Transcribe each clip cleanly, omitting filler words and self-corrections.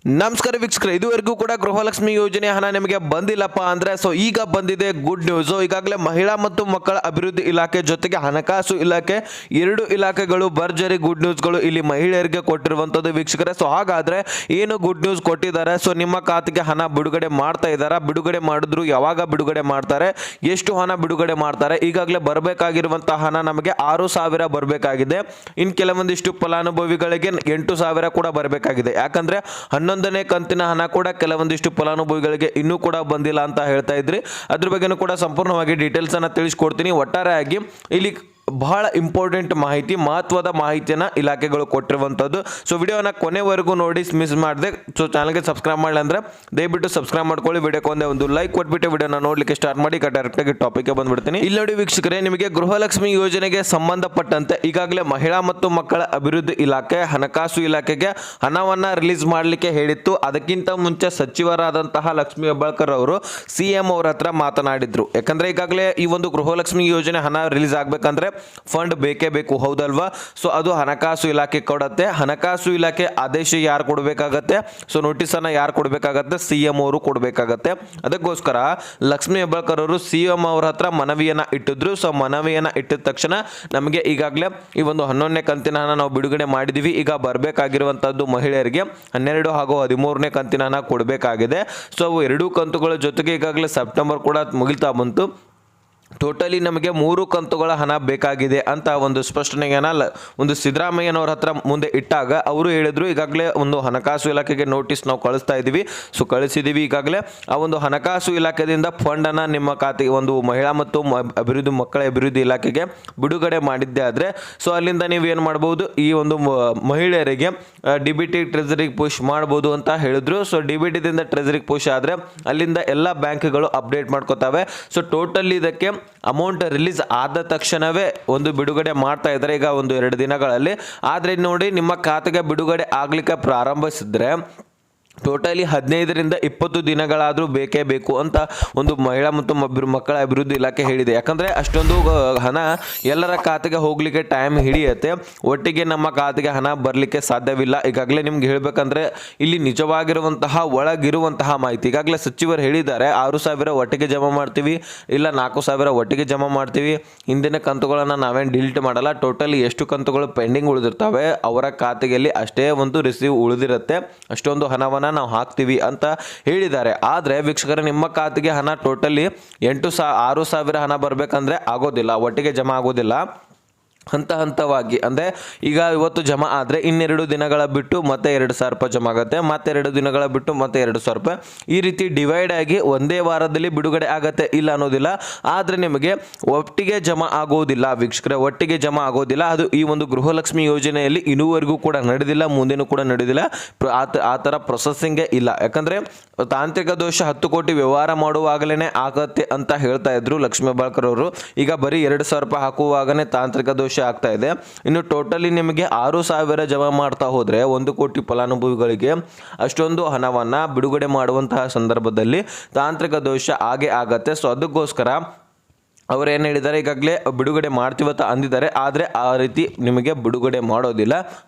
ನಮಸ್ಕಾರ ವೀಕ್ಷಕರೇ, ಇದುವರೆಗೂ ಕೂಡ ಗೃಹಲಕ್ಷ್ಮಿ ಯೋಜನೆ ಹಣ ನಿಮಗೆ ಬಂದಿಲ್ಲಪ್ಪ ಅಂದರೆ ಈಗ ಬಂದಿದೆ ಗುಡ್ ನ್ಯೂಸು. ಈಗಾಗಲೇ ಮಹಿಳಾ ಮತ್ತು ಮಕ್ಕಳ ಅಭಿವೃದ್ಧಿ ಇಲಾಖೆ ಜೊತೆಗೆ ಹಣಕಾಸು ಇಲಾಖೆ ಎರಡು ಇಲಾಖೆಗಳು ಭರ್ಜರಿ ಗುಡ್ ನ್ಯೂಸ್ಗಳು ಇಲ್ಲಿ ಮಹಿಳೆಯರಿಗೆ ಕೊಟ್ಟಿರುವಂಥದ್ದು ವೀಕ್ಷಕರೇ. ಹಾಗಾದರೆ ಏನು ಗುಡ್ ನ್ಯೂಸ್ ಕೊಟ್ಟಿದ್ದಾರೆ? ನಿಮ್ಮ ಖಾತೆಗೆ ಹಣ ಬಿಡುಗಡೆ ಮಾಡ್ತಾ ಇದ್ದಾರಾ? ಬಿಡುಗಡೆ ಮಾಡಿದ್ರು ಯಾವಾಗ ಬಿಡುಗಡೆ ಮಾಡ್ತಾರೆ? ಎಷ್ಟು ಹಣ ಬಿಡುಗಡೆ ಮಾಡ್ತಾರೆ? ಈಗಾಗಲೇ ಬರಬೇಕಾಗಿರುವಂಥ ಹಣ ನಮಗೆ 6,000 ಬರಬೇಕಾಗಿದೆ. ಇನ್ನು ಕೆಲವೊಂದಿಷ್ಟು ಫಲಾನುಭವಿಗಳಿಗೆ 8,000 ಕೂಡ ಬರಬೇಕಾಗಿದೆ. ಯಾಕಂದರೆ 11ನೇ ಕಂತಿನ ಹಣ ಕೂಡ ಕೆಲವೊಂದಿಷ್ಟು ಫಲಾನುಭವಿಗಳಿಗೆ ಇನ್ನೂ ಕೂಡ ಬಂದಿಲ್ಲ ಅಂತ ಹೇಳ್ತಾ ಇದ್ರಿ. ಅದ್ರ ಬಗ್ಗೆನೂ ಕೂಡ ಸಂಪೂರ್ಣವಾಗಿ ಡೀಟೇಲ್ಸ್ ಅನ್ನು ತಿಳಿಸ್ಕೊಡ್ತೀನಿ. ಒಟ್ಟಾರೆಯಾಗಿ ಇಲ್ಲಿ ಬಹಳ ಇಂಪಾರ್ಟೆಂಟ್ ಮಾಹಿತಿ, ಮಹತ್ವದ ಮಾಹಿತಿಯನ್ನು ಇಲಾಖೆಗಳು ಕೊಟ್ಟಿರುವಂಥದ್ದು. ವಿಡಿಯೋನ ಕೊನೆವರೆಗೂ ನೋಡಿ, ಮಿಸ್ ಮಾಡಿದೆ. ಚಾನಲ್ಗೆ ಸಬ್ಸ್ಕ್ರೈಬ್ ಮಾಡಲಿ ಅಂದರೆ ದಯವಿಟ್ಟು ಸಬ್ಸ್ಕ್ರೈಬ್ ಮಾಡ್ಕೊಳ್ಳಿ. ವಿಡಿಯೋಕ್ಕೆ ಒಂದು ಲೈಕ್ ಕೊಟ್ಬಿಟ್ಟು ವಿಡಿಯೋನ ನೋಡಲಿಕ್ಕೆ ಸ್ಟಾರ್ಟ್ ಮಾಡಿ. ಡೈರೆಕ್ಟಾಗಿ ಟಾಪಿಕ್ಗೆ ಬಂದ್ಬಿಡ್ತೀನಿ. ಇಲ್ಲಿ ನೋಡಿ ವೀಕ್ಷಕರೇ, ನಿಮಗೆ ಗೃಹಲಕ್ಷ್ಮಿ ಯೋಜನೆಗೆ ಸಂಬಂಧಪಟ್ಟಂತೆ ಈಗಾಗಲೇ ಮಹಿಳಾ ಮತ್ತು ಮಕ್ಕಳ ಅಭಿವೃದ್ಧಿ ಇಲಾಖೆ ಹಣಕಾಸು ಇಲಾಖೆಗೆ ಹಣವನ್ನು ರಿಲೀಸ್ ಮಾಡಲಿಕ್ಕೆ ಹೇಳಿತ್ತು. ಅದಕ್ಕಿಂತ ಮುಂಚೆ ಸಚಿವರಾದಂತಹ ಲಕ್ಷ್ಮೀ ಹೆಬ್ಬಾಳ್ಕರ್ ಅವರು CM ಅವರ ಹತ್ರ ಮಾತನಾಡಿದ್ರು. ಯಾಕಂದರೆ ಈಗಾಗಲೇ ಈ ಒಂದು ಗೃಹಲಕ್ಷ್ಮಿ ಯೋಜನೆ ಹಣ ರಿಲೀಸ್ ಆಗಬೇಕಂದ್ರೆ ಫಂಡ್ ಬೇಕೇ ಬೇಕು, ಹೌದಲ್ವಾ? ಅದು ಹಣಕಾಸು ಇಲಾಖೆ ಕೊಡುತ್ತೆ. ಹಣಕಾಸು ಇಲಾಖೆ ಆದೇಶ ಯಾರು ಕೊಡಬೇಕಾಗತ್ತೆ? ನೋಟಿಸನ್ನು ಯಾರು ಕೊಡಬೇಕಾಗತ್ತೆ? CM ಅವರು ಕೊಡಬೇಕಾಗತ್ತೆ. ಅದಕ್ಕೋಸ್ಕರ ಲಕ್ಷ್ಮೀ ಹೆಬ್ಬಾಳ್ಕರ್ ಅವರು CM ಅವರ ಹತ್ರ ಮನವಿಯನ್ನು ಇಟ್ಟಿದ್ರು. ಮನವಿಯನ್ನು ಇಟ್ಟಿದ ತಕ್ಷಣ ನಮಗೆ ಈಗಾಗಲೇ ಈ ಒಂದು 11ನೇ ಕಂತಿನ ಹಣ ನಾವು ಬಿಡುಗಡೆ ಮಾಡಿದ್ದೀವಿ. ಈಗ ಬರಬೇಕಾಗಿರುವಂಥದ್ದು ಮಹಿಳೆಯರಿಗೆ 12 ಹಾಗೂ 13ನೇ ಕಂತಿನ ಹಣ ಕೊಡಬೇಕಾಗಿದೆ. ಅವು ಎರಡೂ ಕಂತುಗಳ ಜೊತೆಗೆ ಈಗಾಗಲೇ ಸೆಪ್ಟೆಂಬರ್ ಕೂಡ ಮುಗಿಲ್ತಾ ಬಂತು. ಟೋಟಲಿ ನಮಗೆ 3 ಕಂತುಗಳ ಹಣ ಬೇಕಾಗಿದೆ ಅಂತ ಒಂದು ಸ್ಪಷ್ಟನೆಯನ್ನು ಒಂದು ಸಿದ್ದರಾಮಯ್ಯನವರ ಹತ್ರ ಮುಂದೆ ಇಟ್ಟಾಗ ಅವರು ಹೇಳಿದ್ರು, ಈಗಾಗಲೇ ಒಂದು ಹಣಕಾಸು ಇಲಾಖೆಗೆ ನೋಟಿಸ್ ನಾವು ಕಳಿಸ್ತಾ ಇದ್ದೀವಿ, ಕಳಿಸಿದ್ದೀವಿ. ಈಗಾಗಲೇ ಆ ಒಂದು ಹಣಕಾಸು ಇಲಾಖೆಯಿಂದ ಫಂಡನ್ನು ನಿಮ್ಮ ಖಾತೆಗೆ ಒಂದು ಮಹಿಳಾ ಮತ್ತು ಮಕ್ಕಳ ಅಭಿವೃದ್ಧಿ ಇಲಾಖೆಗೆ ಬಿಡುಗಡೆ ಮಾಡಿದ್ದೆ ಆದರೆ ಅಲ್ಲಿಂದ ನೀವು ಏನು ಮಾಡ್ಬೋದು, ಈ ಒಂದು ಮಹಿಳೆಯರಿಗೆ DBT ಟ್ರೆಜರಿಗೆ ಪುಷ್ ಮಾಡ್ಬೋದು ಅಂತ ಹೇಳಿದ್ರು. DBTದಿಂದ ಟ್ರೆಜರಿಗೆ ಪುಷ್ ಆದರೆ ಅಲ್ಲಿಂದ ಎಲ್ಲ ಬ್ಯಾಂಕ್ಗಳು ಅಪ್ಡೇಟ್ ಮಾಡ್ಕೋತಾವೆ. ಟೋಟಲಿ ಇದಕ್ಕೆ ಅಮೌಂಟ್ ರಿಲೀಸ್ ಆದ ತಕ್ಷಣವೇ ಒಂದು ಬಿಡುಗಡೆ ಮಾಡ್ತಾ ಇದ್ದಾರೆ ಈಗ 1-2 ದಿನಗಳಲ್ಲಿ. ಆದರೆ ನೋಡಿ, ನಿಮ್ಮ ಖಾತೆಗೆ ಬಿಡುಗಡೆ ಆಗಲಿಕ್ಕೆ ಪ್ರಾರಂಭಿಸಿದ್ರೆ ಟೋಟಲಿ 15ರಿಂದ 20 ದಿನಗಳಾದರೂ ಬೇಕೇ ಬೇಕು ಅಂತ ಒಂದು ಮಹಿಳಾ ಮತ್ತು ಮಕ್ಕಳ ಅಭಿವೃದ್ಧಿ ಇಲಾಖೆ ಹೇಳಿದೆ. ಯಾಕಂದರೆ ಅಷ್ಟೊಂದು ಹಣ ಎಲ್ಲರ ಖಾತೆಗೆ ಹೋಗಲಿಕ್ಕೆ ಟೈಮ್ ಹಿಡಿಯುತ್ತೆ. ಒಟ್ಟಿಗೆ ನಮ್ಮ ಖಾತೆಗೆ ಹಣ ಬರಲಿಕ್ಕೆ ಸಾಧ್ಯವಿಲ್ಲ. ಈಗಾಗಲೇ ನಿಮ್ಗೆ ಹೇಳಬೇಕಂದ್ರೆ ಇಲ್ಲಿ ನಿಜವಾಗಿರುವಂತಹ ಒಳಗಿರುವಂತಹ ಮಾಹಿತಿ ಈಗಾಗಲೇ ಸಚಿವರು ಹೇಳಿದ್ದಾರೆ. 6,000 ಒಟ್ಟಿಗೆ ಜಮಾ ಮಾಡ್ತೀವಿ, ಇಲ್ಲ 4,000 ಒಟ್ಟಿಗೆ ಜಮಾ ಮಾಡ್ತೀವಿ. ಹಿಂದಿನ ಕಂತುಗಳನ್ನು ನಾವೇನು ಡಿಲೀಟ್ ಮಾಡಲ್ಲ. ಟೋಟಲಿ ಎಷ್ಟು ಕಂತುಗಳು ಪೆಂಡಿಂಗ್ ಉಳಿದಿರ್ತವೆ ಅವರ ಖಾತೆಯಲ್ಲಿ ಅಷ್ಟೇ ಒಂದು ರಿಸೀವ್ ಉಳಿದಿರುತ್ತೆ, ಅಷ್ಟೊಂದು ಹಣವನ್ನು ನಾವು ಹಾಕ್ತೀವಿ ಅಂತ ಹೇಳಿದ್ದಾರೆ. ಆದರೆ ವೀಕ್ಷಕರ, ನಿಮ್ಮ ಖಾತೆಗೆ ಹಣ ಟೋಟಲಿ 6,000 ಹಣ ಬರಬೇಕಂದ್ರೆ ಆಗೋದಿಲ್ಲ, ಒಟ್ಟಿಗೆ ಜಮಾ ಆಗೋದಿಲ್ಲ. ಹಂತವಾಗಿ ಅಂದರೆ ಈಗ ಇವತ್ತು ಜಮಾ ಆದರೆ ಇನ್ನೆರಡು ದಿನಗಳ ಬಿಟ್ಟು ಮತ್ತೆ 2,000 ರೂಪಾಯಿ ಜಮಾ ಆಗುತ್ತೆ, ಮತ್ತೆ 2 ದಿನಗಳ ಬಿಟ್ಟು ಮತ್ತೆ 2,000 ರೂಪಾಯಿ. ಈ ರೀತಿ ಡಿವೈಡ್ ಆಗಿ ಒಂದೇ ವಾರದಲ್ಲಿ ಬಿಡುಗಡೆ ಆಗುತ್ತೆ, ಇಲ್ಲ ಅನ್ನೋದಿಲ್ಲ. ಆದರೆ ನಿಮಗೆ ಒಟ್ಟಿಗೆ ಜಮಾ ಆಗೋದಿಲ್ಲ ವೀಕ್ಷಕರೇ, ಒಟ್ಟಿಗೆ ಜಮಾ ಆಗೋದಿಲ್ಲ. ಅದು ಈ ಒಂದು ಗೃಹಲಕ್ಷ್ಮಿ ಯೋಜನೆಯಲ್ಲಿ ಇನ್ನೂವರೆಗೂ ಕೂಡ ನಡೆದಿಲ್ಲ, ಮುಂದೇನೂ ಕೂಡ ನಡೆದಿಲ್ಲ. ಆ ಥರ ಪ್ರೊಸೆಸಿಂಗೇ ಇಲ್ಲ. ಯಾಕಂದರೆ ತಾಂತ್ರಿಕ ದೋಷ 10 ಕೋಟಿ ವ್ಯವಹಾರ ಮಾಡುವಾಗಲೇ ಆಗತ್ತೆ ಅಂತ ಹೇಳ್ತಾ ಇದ್ರು ಲಕ್ಷ್ಮೀ ಹೆಬ್ಬಾಳ್ಕರ್ ಅವರು. ಈಗ ಬರೀ 2,000 ರೂಪಾಯಿ ಹಾಕುವಾಗನೇ ತಾಂತ್ರಿಕ ದೋಷ ಆಗ್ತಾ ಇದೆ. ಇನ್ನು ಟೋಟಲಿ ನಿಮಗೆ 6,000 ಜಮಾ ಮಾಡ್ತಾ ಹೋದರೆ 1 ಕೋಟಿ ಫಲಾನುಭವಿಗಳಿಗೆ ಅಷ್ಟೊಂದು ಹಣವನ್ನು ಬಿಡುಗಡೆ ಮಾಡುವಂತಹ ಸಂದರ್ಭದಲ್ಲಿ ತಾಂತ್ರಿಕ ದೋಷ ಆಗೇ ಆಗತ್ತೆ. ಅದಕ್ಕೋಸ್ಕರ ಅವರು ಏನು ಹೇಳಿದ್ದಾರೆ, ಈಗಾಗಲೇ ಬಿಡುಗಡೆ ಮಾಡ್ತೀವತ್ತ ಅಂದಿದ್ದಾರೆ. ಆದರೆ ಆ ರೀತಿ ನಿಮಗೆ ಬಿಡುಗಡೆ ಮಾಡೋದಿಲ್ಲ,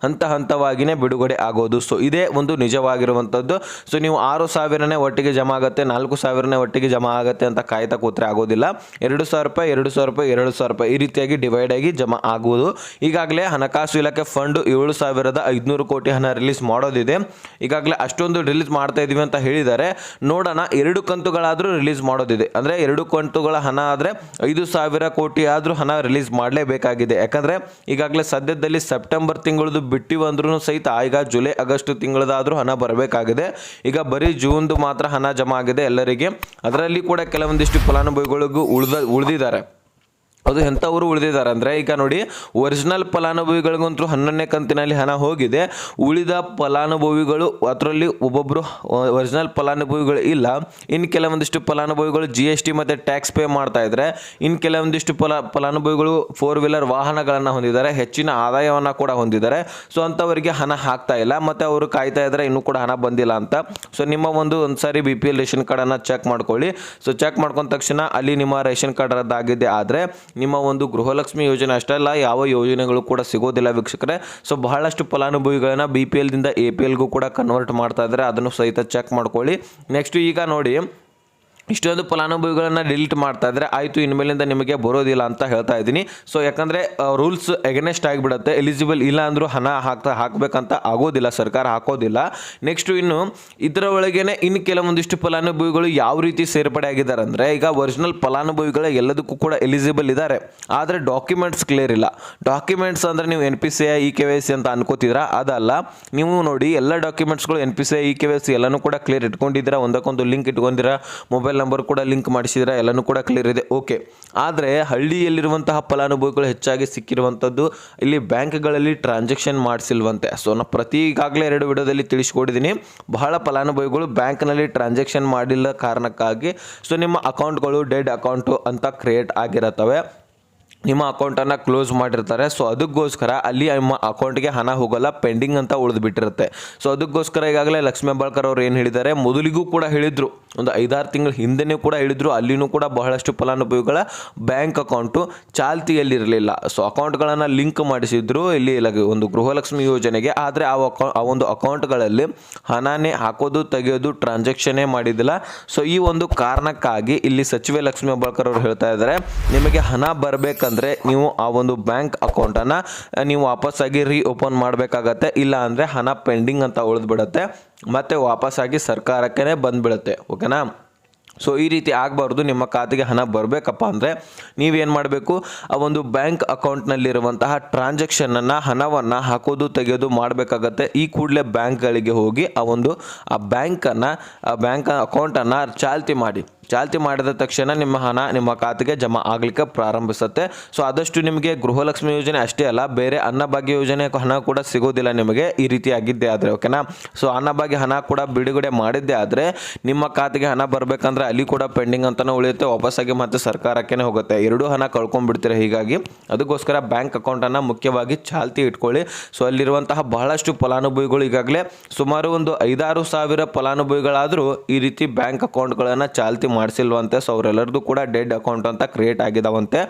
ಹಂತವಾಗಿಯೇ ಬಿಡುಗಡೆ ಆಗೋದು. ಇದೇ ಒಂದು ನಿಜವಾಗಿರುವಂಥದ್ದು. ನೀವು 6,000ನೇ ಒಟ್ಟಿಗೆ ಜಮಾ ಆಗುತ್ತೆ, 4,000ನೇ ಒಟ್ಟಿಗೆ ಜಮಾ ಆಗುತ್ತೆ ಅಂತ ಕಾಯ್ತಾ ಕೂತ್ರೆ ಆಗೋದಿಲ್ಲ. 2,000 ರೂಪಾಯಿ 2,000 ರೂಪಾಯಿ 2,000 ರೂಪಾಯಿ ಈ ರೀತಿಯಾಗಿ ಡಿವೈಡ್ ಆಗಿ ಜಮಾ ಆಗುವುದು. ಈಗಾಗಲೇ ಹಣಕಾಸು ಇಲಾಖೆ ಫಂಡ್ 7,500 ಕೋಟಿ ಹಣ ರಿಲೀಸ್ ಮಾಡೋದಿದೆ. ಈಗಾಗಲೇ ಅಷ್ಟೊಂದು ರಿಲೀಸ್ ಮಾಡ್ತಾ ಇದೀವಿ ಅಂತ ಹೇಳಿದ್ದಾರೆ. ನೋಡೋಣ, 2 ಕಂತುಗಳಾದರೂ ರಿಲೀಸ್ ಮಾಡೋದಿದೆ. ಅಂದರೆ 2 ಕಂತುಗಳ ಹಣ ಆದರೆ 5,000 ಕೋಟಿ ಆದರೂ ಹಣ ರಿಲೀಸ್ ಮಾಡಲೇಬೇಕಾಗಿದೆ. ಯಾಕಂದರೆ ಈಗಾಗಲೇ ಸದ್ಯದಲ್ಲಿ ಸೆಪ್ಟೆಂಬರ್ ತಿಂಗಳದು ಬಿಟ್ಟಿವಿ ಅಂದ್ರೂ ಸಹಿತ ಈಗ ಜುಲೈ ಆಗಸ್ಟ್ ತಿಂಗಳದಾದರೂ ಹಣ ಬರಬೇಕಾಗಿದೆ. ಈಗ ಬರೀ ಜೂನ್ದು ಮಾತ್ರ ಹಣ ಜಮಾ ಆಗಿದೆ ಎಲ್ಲರಿಗೆ. ಅದರಲ್ಲಿ ಕೂಡ ಕೆಲವೊಂದಿಷ್ಟು ಫಲಾನುಭವಿಗಳಿಗೂ ಉಳಿದಿದ್ದಾರೆ. ಅದು ಎಂಥವರು ಉಳಿದಿದ್ದಾರೆ ಅಂದರೆ, ಈಗ ನೋಡಿ, ಒರಿಜಿನಲ್ ಫಲಾನುಭವಿಗಳಿಗಂತೂ 11ನೇ ಕಂತಿನಲ್ಲಿ ಹಣ ಹೋಗಿದೆ. ಉಳಿದ ಫಲಾನುಭವಿಗಳು ಅದರಲ್ಲಿ ಒಬ್ಬೊಬ್ಬರು ಒರಿಜಿನಲ್ ಫಲಾನುಭವಿಗಳು ಇಲ್ಲ. ಇನ್ನು ಕೆಲವೊಂದಿಷ್ಟು ಫಲಾನುಭವಿಗಳು GST ಮತ್ತು ಟ್ಯಾಕ್ಸ್ ಪೇ ಮಾಡ್ತಾ ಇದ್ದಾರೆ. ಇನ್ನು ಕೆಲವೊಂದಿಷ್ಟು ಫಲಾನುಭವಿಗಳು 4 ವೀಲರ್ ವಾಹನಗಳನ್ನು ಹೊಂದಿದ್ದಾರೆ, ಹೆಚ್ಚಿನ ಆದಾಯವನ್ನು ಕೂಡ ಹೊಂದಿದ್ದಾರೆ. ಅಂಥವರಿಗೆ ಹಣ ಹಾಕ್ತಾ ಇಲ್ಲ, ಮತ್ತು ಅವರು ಕಾಯ್ತಾ ಇದ್ದಾರೆ ಇನ್ನೂ ಕೂಡ ಹಣ ಬಂದಿಲ್ಲ ಅಂತ. ನಿಮ್ಮ ಒಂದು ಸಾರಿ BPL ರೇಷನ್ ಕಾರ್ಡನ್ನು ಚೆಕ್ ಮಾಡ್ಕೊಳ್ಳಿ. ಚೆಕ್ ಮಾಡ್ಕೊಂಡ ತಕ್ಷಣ ಅಲ್ಲಿ ನಿಮ್ಮ ರೇಷನ್ ಕಾರ್ಡ್ ರದ್ದಾಗಿದೆ ಆದರೆ ನಿಮ್ಮ ಒಂದು ಗೃಹಲಕ್ಷ್ಮಿ ಯೋಜನೆ ಅಷ್ಟೇ ಅಲ್ಲ, ಯಾವ ಯೋಜನೆಗಳು ಕೂಡ ಸಿಗೋದಿಲ್ಲ ವೀಕ್ಷಕರೇ. ಸೊ ಬಹಳಷ್ಟು ಫಲಾನುಭವಿಗಳನ್ನ BPL ದಿಂದ APLಗೂ ಕೂಡ ಕನ್ವರ್ಟ್ ಮಾಡ್ತಾ ಇದ್ದಾರೆ, ಅದನ್ನು ಸಹಿತ ಚೆಕ್ ಮಾಡ್ಕೊಳ್ಳಿ. ನೆಕ್ಸ್ಟ್ ಈಗ ನೋಡಿ, ಇಷ್ಟೊಂದು ಫಲಾನುಭವಿಗಳನ್ನು ಡಿಲೀಟ್ ಮಾಡ್ತಾ ಇದ್ದಾರೆ, ಆಯಿತು ಇನ್ಮೇಲಿಂದ ನಿಮಗೆ ಬರೋದಿಲ್ಲ ಅಂತ ಹೇಳ್ತಾ ಇದ್ದೀನಿ. ಸೊ ಯಾಕಂದರೆ ರೂಲ್ಸ್ ಎಗನೆಸ್ಟ್ ಆಗಿಬಿಡುತ್ತೆ, ಎಲಿಜಿಬಲ್ ಇಲ್ಲ ಅಂದರೂ ಹಣ ಹಾಕಬೇಕಂತ ಆಗೋದಿಲ್ಲ, ಸರ್ಕಾರ ಹಾಕೋದಿಲ್ಲ. ನೆಕ್ಸ್ಟು ಇನ್ನು ಇದರ ಒಳಗೇನೆ ಇನ್ನು ಕೆಲವೊಂದಿಷ್ಟು ಫಲಾನುಭವಿಗಳು ಯಾವ ರೀತಿ ಸೇರ್ಪಡೆ ಆಗಿದ್ದಾರೆ ಅಂದರೆ, ಈಗ ಒರಿಜಿನಲ್ ಫಲಾನುಭವಿಗಳ ಎಲ್ಲದಕ್ಕೂ ಕೂಡ ಎಲಿಜಿಬಲ್ ಇದ್ದಾರೆ, ಆದರೆ ಡಾಕ್ಯುಮೆಂಟ್ಸ್ ಕ್ಲಿಯರ್ ಇಲ್ಲ. ಡಾಕ್ಯುಮೆಂಟ್ಸ್ ಅಂದರೆ ನೀವು NPCI EKYC ಅಂತ ಅನ್ಕೋತಿದ್ದೀರಾ, ಅದಲ್ಲ. ನೀವು ನೋಡಿ ಎಲ್ಲ ಡಾಕ್ಯುಮೆಂಟ್ಸ್ಗಳು NPCI EKYC ಎಲ್ಲನೂ ಕೂಡ ಕ್ಲಿಯರ್ ಇಟ್ಕೊಂಡಿದ್ದೀರಾ, ಒಂದಕ್ಕೊಂದು ಲಿಂಕ್ ಇಟ್ಕೊಂಡಿದ್ದೀರಾ, ಮೊಬೈಲ್ ನಂಬರ್ ಕೂಡ ಲಿಂಕ್ ಮಾಡಿಸಿದ್ರೆ ಎಲ್ಲನೂ ಕೂಡ ಕ್ಲಿಯರ್ ಇದೆ, ಓಕೆ. ಆದರೆ ಹಳ್ಳಿಯಲ್ಲಿರುವಂತಹ ಫಲಾನುಭವಿಗಳು ಹೆಚ್ಚಾಗಿ ಸಿಕ್ಕಿರುವಂಥದ್ದು ಇಲ್ಲಿ ಬ್ಯಾಂಕ್ಗಳಲ್ಲಿ ಟ್ರಾನ್ಸಾಕ್ಷನ್ ಮಾಡಿಸಿಲ್ವಂತೆ. ಸೊ ನಾನು ಈಗಾಗಲೇ 2 ವಿಡಿಯೋದಲ್ಲಿ ತಿಳಿಸ್ಕೊಟ್ಟಿದ್ದೀನಿ, ಬಹಳ ಫಲಾನುಭವಿಗಳು ಬ್ಯಾಂಕ್ನಲ್ಲಿ ಟ್ರಾನ್ಸಾಕ್ಷನ್ ಮಾಡಿಲ್ಲ ಕಾರಣಕ್ಕಾಗಿ ಸೊ ನಿಮ್ಮ ಅಕೌಂಟ್ಗಳು ಡೆಡ್ ಅಕೌಂಟು ಅಂತ ಕ್ರಿಯೇಟ್ ಆಗಿರುತ್ತವೆ, ನಿಮ್ಮ ಅಕೌಂಟನ್ನು ಕ್ಲೋಸ್ ಮಾಡಿರ್ತಾರೆ. ಸೊ ಅದಕ್ಕೋಸ್ಕರ ಅಲ್ಲಿ ನಿಮ್ಮ ಅಕೌಂಟ್ಗೆ ಹಣ ಹೋಗಲ್ಲ, ಪೆಂಡಿಂಗ್ ಅಂತ ಉಳಿದುಬಿಟ್ಟಿರುತ್ತೆ. ಸೊ ಅದಕ್ಕೋಸ್ಕರ ಈಗಾಗಲೇ ಲಕ್ಷ್ಮೀ ಹೆಬ್ಬಾಳ್ಕರ್ ಅವರು ಏನು ಹೇಳಿದ್ದಾರೆ, ಮೊದಲಿಗೂ ಕೂಡ ಹೇಳಿದರು, ಒಂದು 5-6 ತಿಂಗಳ ಹಿಂದೆಯೂ ಕೂಡ ಹೇಳಿದರು, ಅಲ್ಲಿನೂ ಕೂಡ ಬಹಳಷ್ಟು ಫಲಾನುಭವಿಗಳ ಬ್ಯಾಂಕ್ ಅಕೌಂಟು ಚಾಲ್ತಿಯಲ್ಲಿರಲಿಲ್ಲ. ಸೊ ಅಕೌಂಟ್ಗಳನ್ನು ಲಿಂಕ್ ಮಾಡಿಸಿದ್ರು ಇಲ್ಲಿ ಒಂದು ಗೃಹಲಕ್ಷ್ಮಿ ಯೋಜನೆಗೆ, ಆದರೆ ಆ ಒಂದು ಅಕೌಂಟ್ಗಳಲ್ಲಿ ಹಣನೇ ಹಾಕೋದು ತೆಗೆಯೋದು ಟ್ರಾನ್ಸಾಕ್ಷನ್ನೇ ಮಾಡಿದ್ದಿಲ್ಲ. ಸೊ ಈ ಒಂದು ಕಾರಣಕ್ಕಾಗಿ ಇಲ್ಲಿ ಸಚಿವೆ ಲಕ್ಷ್ಮೀ ಹೆಬ್ಬಾಳ್ಕರ್ ಅವರು ಹೇಳ್ತಾ ಇದ್ದಾರೆ, ನಿಮಗೆ ಹಣ ಬರಬೇಕಂದ್ರೆ ನೀವು ಆ ಒಂದು ಬ್ಯಾಂಕ್ ಅಕೌಂಟನ್ನು ನೀವು ವಾಪಸ್ಸಾಗಿ ಓಪನ್ ಮಾಡಬೇಕಾಗತ್ತೆ, ಇಲ್ಲ ಅಂದರೆ ಹಣ ಪೆಂಡಿಂಗ್ ಅಂತ ಉಳಿದ್ಬಿಡುತ್ತೆ, ಮತ್ತೆ ವಾಪಸ್ಸಾಗಿ ಸರ್ಕಾರಕ್ಕೆ ಬಂದುಬಿಡುತ್ತೆ, ಓಕೆನಾ. ಸೊ ಈ ರೀತಿ ಆಗಬಾರ್ದು, ನಿಮ್ಮ ಖಾತೆಗೆ ಹಣ ಬರಬೇಕಪ್ಪ ಅಂದರೆ ನೀವೇನು ಮಾಡಬೇಕು, ಆ ಒಂದು ಬ್ಯಾಂಕ್ ಅಕೌಂಟ್ನಲ್ಲಿರುವಂತಹ ಟ್ರಾನ್ಸಾಕ್ಷನನ್ನು ಹಣವನ್ನು ಹಾಕೋದು ತೆಗೆಯೋದು ಮಾಡಬೇಕಾಗತ್ತೆ. ಈ ಕೂಡಲೇ ಬ್ಯಾಂಕ್ಗಳಿಗೆ ಹೋಗಿ ಆ ಬ್ಯಾಂಕ್ ಅಕೌಂಟನ್ನು ಚಾಲ್ತಿ ಮಾಡಿದ ತಕ್ಷಣ ನಿಮ್ಮ ಹಣ ನಿಮ್ಮ ಖಾತೆಗೆ ಜಮಾ ಆಗಲಿಕ್ಕೆ ಪ್ರಾರಂಭಿಸುತ್ತೆ. ಸೊ ಆದಷ್ಟು ನಿಮಗೆ ಗೃಹಲಕ್ಷ್ಮಿ ಯೋಜನೆ ಅಷ್ಟೇ ಅಲ್ಲ, ಬೇರೆ ಅನ್ನಭಾಗ್ಯ ಯೋಜನೆ ಹಣ ಕೂಡ ಸಿಗೋದಿಲ್ಲ ನಿಮಗೆ ಈ ರೀತಿ ಆಗಿದ್ದೇ ಆದರೆ, ಓಕೆನಾ. ಸೊ ಅನ್ನಭಾಗ್ಯ ಹಣ ಕೂಡ ಬಿಡುಗಡೆ ಮಾಡಿದ್ದೇ ಆದರೆ ನಿಮ್ಮ ಖಾತೆಗೆ ಹಣ ಬರಬೇಕಂದ್ರೆ ಅಲ್ಲಿ ಕೂಡ ಪೆಂಡಿಂಗ್ ಅಂತಲೇ ಉಳಿಯುತ್ತೆ, ವಾಪಸ್ಸಾಗಿ ಮತ್ತೆ ಸರ್ಕಾರಕ್ಕೆ ಹೋಗುತ್ತೆ, ಎರಡೂ ಹಣ ಕಳ್ಕೊಂಡ್ಬಿಡ್ತೀರ. ಹೀಗಾಗಿ ಅದಕ್ಕೋಸ್ಕರ ಬ್ಯಾಂಕ್ ಅಕೌಂಟನ್ನು ಮುಖ್ಯವಾಗಿ ಚಾಲ್ತಿ ಇಟ್ಕೊಳ್ಳಿ. ಸೊ ಅಲ್ಲಿರುವಂತಹ ಬಹಳಷ್ಟು ಫಲಾನುಭವಿಗಳು ಈಗಾಗಲೇ ಸುಮಾರು ಒಂದು 5-6 ಸಾವಿರ ಫಲಾನುಭವಿಗಳಾದರೂ ಈ ರೀತಿ ಬ್ಯಾಂಕ್ ಅಕೌಂಟ್ಗಳನ್ನು ಚಾಲ್ತಿ ಮಾಡಿಸಿಲ್ವಂತೆ. ಸೊ ಅವರೆಲ್ಲರದು ಕೂಡ ಡೆಡ್ ಅಕೌಂಟ್ ಅಂತ ಕ್ರಿಯೇಟ್ ಆಗಿದಾವಂತೆ.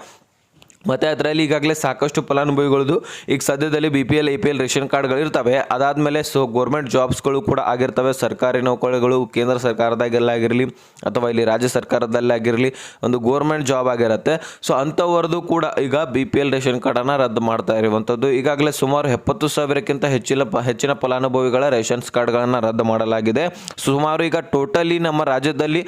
ಮತ್ತು ಅದರಲ್ಲಿ ಈಗಾಗಲೇ ಸಾಕಷ್ಟು ಫಲಾನುಭವಿಗಳದ್ದು ಈಗ ಸದ್ಯದಲ್ಲಿ BPL APL ರೇಷನ್ ಕಾರ್ಡ್ಗಳು ಇರ್ತವೆ, ಅದಾದಮೇಲೆ ಸೊ ಗೌರ್ಮೆಂಟ್ ಜಾಬ್ಸ್ಗಳು ಕೂಡ ಆಗಿರ್ತವೆ, ಸರ್ಕಾರಿ ನೌಕರಿಗಳು ಕೇಂದ್ರ ಸರ್ಕಾರದಾಗೆಲ್ಲಾಗಿರಲಿ ಅಥವಾ ಇಲ್ಲಿ ರಾಜ್ಯ ಸರ್ಕಾರದಲ್ಲಾಗಿರಲಿ ಒಂದು ಗೌರ್ಮೆಂಟ್ ಜಾಬ್ ಆಗಿರುತ್ತೆ. ಸೊ ಅಂಥವ್ರದ್ದು ಕೂಡ ಈಗ BPL ರೇಷನ್ ಕಾರ್ಡನ್ನು ರದ್ದು ಮಾಡ್ತಾ ಇರುವಂಥದ್ದು. ಈಗಾಗಲೇ ಸುಮಾರು 70,000ಕ್ಕಿಂತ ಹೆಚ್ಚಿನ ಫಲಾನುಭವಿಗಳ ರೇಷನ್ಸ್ ಕಾರ್ಡ್ಗಳನ್ನು ರದ್ದು ಮಾಡಲಾಗಿದೆ. ಸುಮಾರು ಈಗ ಟೋಟಲಿ ನಮ್ಮ ರಾಜ್ಯದಲ್ಲಿ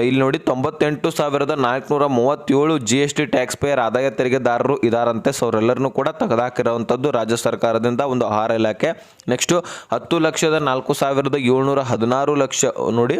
ಇಲ್ಲಿ ನೋಡಿ 98,437 GST ಟ್ಯಾಕ್ಸ್ ಪೇಯರ್ ಆದಾಯ ತೆರಿಗೆದಾರರು ಇದಾರಂತೆ. ಸೊ ಅವರೆಲ್ಲರನ್ನೂ ಕೂಡ ತೆಗೆದುಹಾಕಿರುವಂಥದ್ದು ರಾಜ್ಯ ಸರ್ಕಾರದಿಂದ ಒಂದು ಆಹಾರ ಇಲಾಖೆ. ನೆಕ್ಸ್ಟು 10,04,716 ಲಕ್ಷ ನೋಡಿ,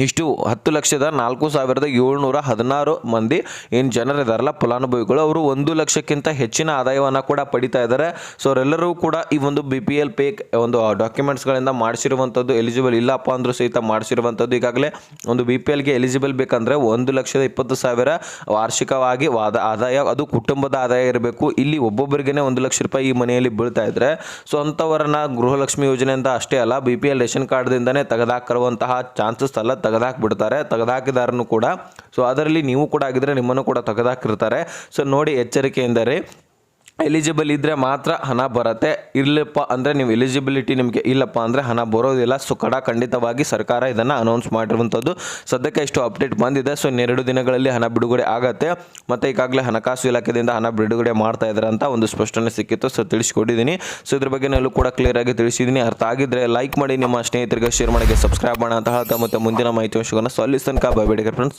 ಇಷ್ಟು 10,04,716 ಮಂದಿ ಏನು ಜನರಿದಾರಲ್ಲ ಫಲಾನುಭವಿಗಳು, ಅವರು 1 ಲಕ್ಷಕ್ಕಿಂತ ಹೆಚ್ಚಿನ ಆದಾಯವನ್ನು ಕೂಡ ಪಡಿತಾ ಇದ್ದಾರೆ. ಸೊ ಅವರೆಲ್ಲರೂ ಕೂಡ ಈ ಒಂದು BPL ಪೇ ಒಂದು ಡಾಕ್ಯುಮೆಂಟ್ಸ್ಗಳಿಂದ ಮಾಡಿಸಿರುವಂಥದ್ದು, ಎಲಿಜಿಬಲ್ ಇಲ್ಲಪ್ಪ ಅಂದರೂ ಸಹಿತ ಮಾಡಿಸಿರುವಂಥದ್ದು. ಈಗಾಗಲೇ ಒಂದು BPLಗೆ ಎಲಿಜಿಬಲ್ ಬೇಕಂದರೆ 1,20,000 ವಾರ್ಷಿಕವಾಗಿ ಆದಾಯ, ಅದು ಕುಟುಂಬದ ಆದಾಯ ಇರಬೇಕು. ಇಲ್ಲಿ ಒಬ್ಬೊಬ್ಬರಿಗೇ 1 ಲಕ್ಷ ರೂಪಾಯಿ ಈ ಮನೆಯಲ್ಲಿ ಬೀಳ್ತಾ ಇದ್ರೆ ಸೊ ಅಂಥವರನ್ನ ಗೃಹಲಕ್ಷ್ಮಿ ಯೋಜನೆಯಿಂದ ಅಷ್ಟೇ ಅಲ್ಲ BPL ರೇಷನ್ ಕಾರ್ಡ್ದಿಂದನೇ ತೆಗೆದಾಕಿರುವಂತಹ ಚಾನ್ಸಸ್ ಅಲ್ಲ, ತೆಗೆದಾಕ್ಬಿಡ್ತಾರೆ, ತೆಗೆದಾಕಿದಾರನು ಕೂಡ. ಸೊ ಅದರಲ್ಲಿ ನೀವು ಕೂಡ ಆಗಿದ್ರೆ ನಿಮ್ಮನ್ನು ಕೂಡ ತೆಗೆದಾಕಿರ್ತಾರೆ. ಸೊ ನೋಡಿ ಎಚ್ಚರಿಕೆಯಿಂದರೆ ಎಲಿಜಿಬಲ್ ಇದ್ದರೆ ಮಾತ್ರ ಹಣ ಬರುತ್ತೆ, ಇಲ್ಲಪ್ಪ ಅಂದರೆ ನೀವು ಎಲಿಜಿಬಿಲಿಟಿ ನಿಮಗೆ ಇಲ್ಲಪ್ಪ ಅಂದರೆ ಹಣ ಬರೋದಿಲ್ಲ. ಸೊ ಖಂಡಿತವಾಗಿ ಸರ್ಕಾರ ಇದನ್ನು ಅನೌನ್ಸ್ ಮಾಡಿರುವಂಥದ್ದು. ಸದ್ಯಕ್ಕೆ ಇಷ್ಟು ಅಪ್ಡೇಟ್ ಬಂದಿದೆ. ಸೊ ಇನ್ನೆರಡು ದಿನಗಳಲ್ಲಿ ಹಣ ಬಿಡುಗಡೆ ಆಗುತ್ತೆ. ಮತ್ತು ಈಗಾಗಲೇ ಹಣಕಾಸು ಇಲಾಖೆಯಿಂದ ಹಣ ಬಿಡುಗಡೆ ಮಾಡ್ತಾ ಇದ್ದಾರೆ ಅಂತ ಒಂದು ಸ್ಪಷ್ಟನೆ ಸಿಕ್ಕಿತ್ತು. ಸೊ ತಿಳಿಸ್ಕೊಟ್ಟಿದ್ದೀನಿ. ಸೊ ಇದ್ರ ಬಗ್ಗೆ ನಾನು ಕೂಡ ಕ್ಲಿಯರ್ ಆಗಿ ತಿಳಿಸಿದ್ದೀನಿ. ಅರ್ಥ ಆಗಿದ್ದರೆ ಲೈಕ್ ಮಾಡಿ, ನಿಮ್ಮ ಸ್ನೇಹಿತರಿಗೆ ಶೇರ್ ಮಾಡಿ, ಸಬ್ಸ್ಕ್ರೈಬ್ ಮಾಡೋಣ ಅಂತ ಹೇಳ್ತಾ ಮತ್ತೆ ಮುಂದಿನ ಮಾಹಿತಿ ವಿಷಯವನ್ನು ಸೊ ಅಲ್ಲಿ ತನಕ ಬೈ ಫ್ರೆಂಡ್ಸ್.